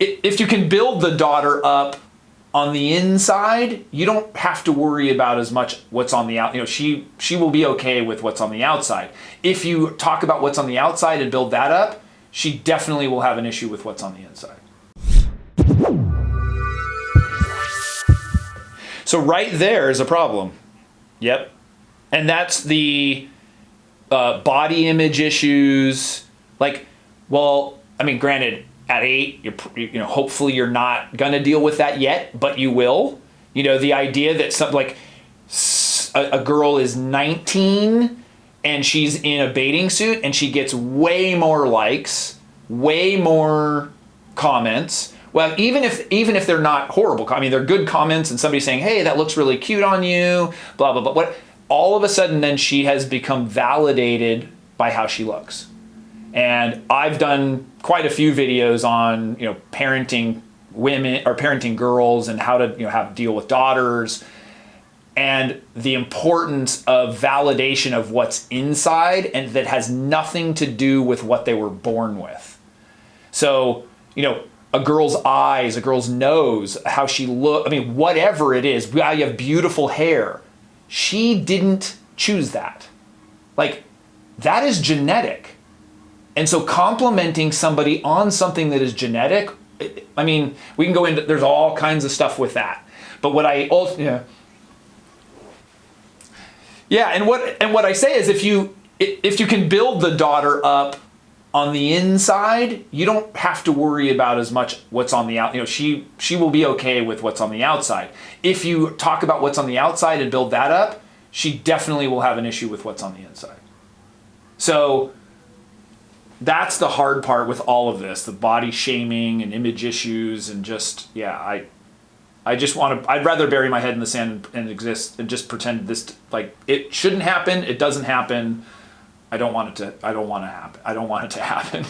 if you can build the daughter up on the inside, you don't have to worry about as much what's on the out. She will be okay with what's on the outside. If you talk about what's on the outside and build that up, she definitely will have an issue with what's on the inside. So right there is a problem. Yep. And that's the body image issues. Like, well, I mean, granted, at 8, hopefully you're not gonna deal with that yet, but you will. The idea that a girl is 19 and she's in a bathing suit and she gets way more likes, way more comments. Well, even if they're not horrible, I mean, they're good comments and somebody saying, hey, that looks really cute on you, blah, blah, blah. What? All of a sudden, then she has become validated by how she looks. And I've done quite a few videos on, parenting women or parenting girls and how to, how to deal with daughters and the importance of validation of what's inside, and that has nothing to do with what they were born with. So, a girl's eyes, a girl's nose, how she looks, I mean, whatever it is, you have beautiful hair. She didn't choose that. Like, that is genetic. And so complimenting somebody on something that is genetic, I mean, we can go into, there's all kinds of stuff with that. But what I also, and what I say is if you can build the daughter up on the inside, you don't have to worry about as much what's on the out. She will be okay with what's on the outside. If you talk about what's on the outside and build that up, she definitely will have an issue with what's on the inside. So that's the hard part with all of this, the body shaming and image issues and just, I just want to, I'd rather bury my head in the sand and exist and just pretend this, like, it shouldn't happen. It doesn't happen. I don't want it to happen.